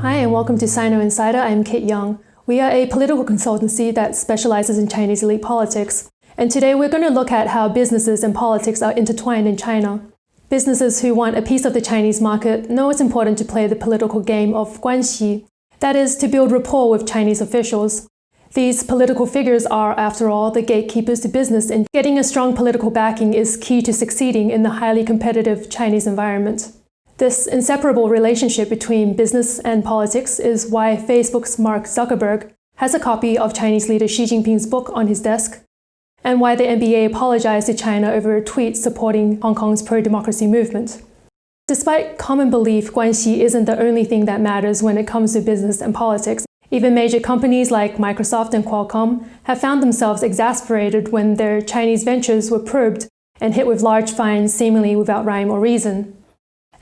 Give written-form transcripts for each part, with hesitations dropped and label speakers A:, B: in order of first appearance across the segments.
A: Hi and welcome to Sinoinsider. I'm Kit Young. We are a political consultancy that specializes in Chinese elite politics. And today we're going to look at how businesses and politics are intertwined in China. Businesses who want a piece of the Chinese market know it's important to play the political game of guanxi, that is, to build rapport with Chinese officials. These political figures are, after all, the gatekeepers to business, and getting a strong political backing is key to succeeding in the highly competitive Chinese environment. This inseparable relationship between business and politics is why Facebook's Mark Zuckerberg has a copy of Chinese leader Xi Jinping's book on his desk, and why the NBA apologized to China over a tweet supporting Hong Kong's pro-democracy movement. Despite common belief, guanxi isn't the only thing that matters when it comes to business and politics. Even major companies like Microsoft and Qualcomm have found themselves exasperated when their Chinese ventures were probed and hit with large fines seemingly without rhyme or reason.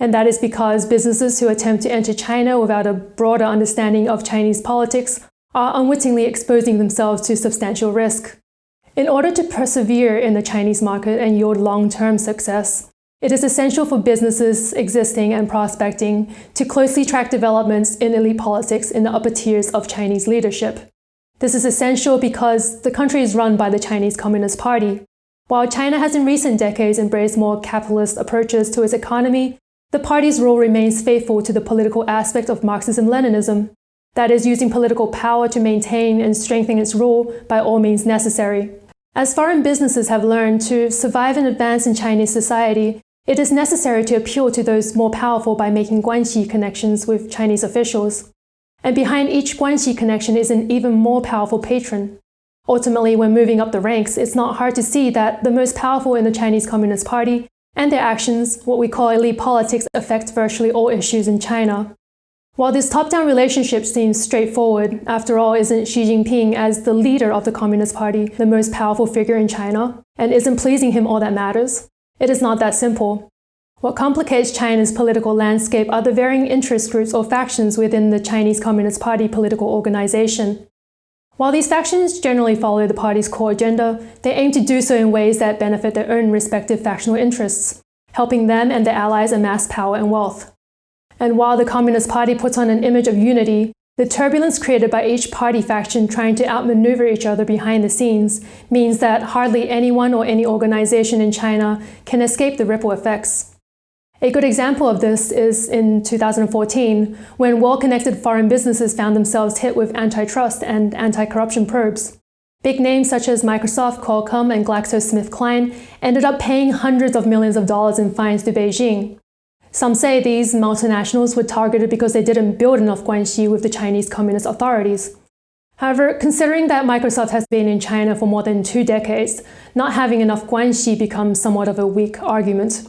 A: And that is because businesses who attempt to enter China without a broader understanding of Chinese politics are unwittingly exposing themselves to substantial risk. In order to persevere in the Chinese market and yield long-term success, it is essential for businesses existing and prospecting to closely track developments in elite politics in the upper tiers of Chinese leadership. This is essential because the country is run by the Chinese Communist Party. While China has in recent decades embraced more capitalist approaches to its economy, the party's rule remains faithful to the political aspect of Marxism-Leninism, that is, using political power to maintain and strengthen its rule by all means necessary. As foreign businesses have learned, to survive and advance in Chinese society, it is necessary to appeal to those more powerful by making guanxi connections with Chinese officials. And behind each guanxi connection is an even more powerful patron. Ultimately, when moving up the ranks, it's not hard to see that the most powerful in the Chinese Communist Party and their actions, what we call elite politics, affect virtually all issues in China. While this top-down relationship seems straightforward, after all, isn't Xi Jinping, as the leader of the Communist Party, the most powerful figure in China? And isn't pleasing him all that matters? It is not that simple. What complicates China's political landscape are the varying interest groups or factions within the Chinese Communist Party political organization. While these factions generally follow the party's core agenda, they aim to do so in ways that benefit their own respective factional interests, helping them and their allies amass power and wealth. And while the Communist Party puts on an image of unity, the turbulence created by each party faction trying to outmaneuver each other behind the scenes means that hardly anyone or any organization in China can escape the ripple effects. A good example of this is in 2014, when well-connected foreign businesses found themselves hit with antitrust and anti-corruption probes. Big names such as Microsoft, Qualcomm, and GlaxoSmithKline ended up paying hundreds of millions of dollars in fines to Beijing. Some say these multinationals were targeted because they didn't build enough guanxi with the Chinese Communist authorities. However, considering that Microsoft has been in China for more than 2 decades, not having enough guanxi becomes somewhat of a weak argument.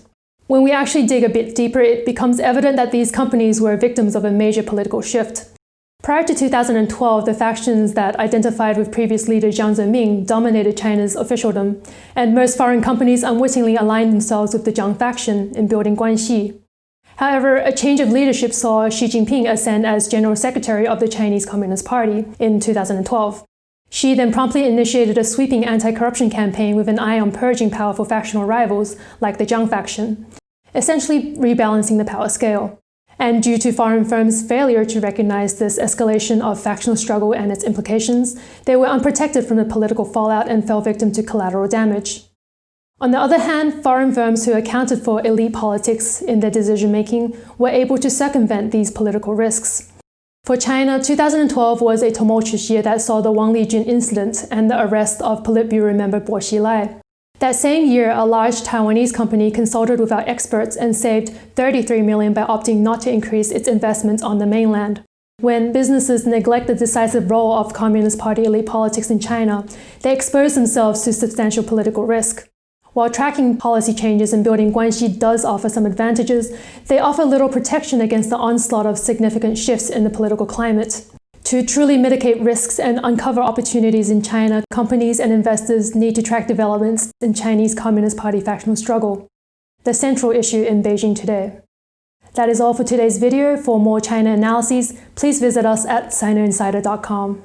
A: When we actually dig a bit deeper, it becomes evident that these companies were victims of a major political shift. Prior to 2012, the factions that identified with previous leader Jiang Zemin dominated China's officialdom, and most foreign companies unwittingly aligned themselves with the Jiang faction in building guanxi. However, a change of leadership saw Xi Jinping ascend as General Secretary of the Chinese Communist Party in 2012. Xi then promptly initiated a sweeping anti-corruption campaign with an eye on purging powerful factional rivals like the Jiang faction, essentially rebalancing the power scale. And due to foreign firms' failure to recognize this escalation of factional struggle and its implications, they were unprotected from the political fallout and fell victim to collateral damage. On the other hand, foreign firms who accounted for elite politics in their decision-making were able to circumvent these political risks. For China, 2012 was a tumultuous year that saw the Wang Lijun incident and the arrest of Politburo member Bo Xilai. That same year, a large Taiwanese company consulted with our experts and saved $33 million by opting not to increase its investments on the mainland. When businesses neglect the decisive role of Communist Party elite politics in China, they expose themselves to substantial political risk. While tracking policy changes and building guanxi does offer some advantages, they offer little protection against the onslaught of significant shifts in the political climate. To truly mitigate risks and uncover opportunities in China, companies and investors need to track developments in Chinese Communist Party factional struggle, the central issue in Beijing today. That is all for today's video. For more China analyses, please visit us at sinoinsider.com.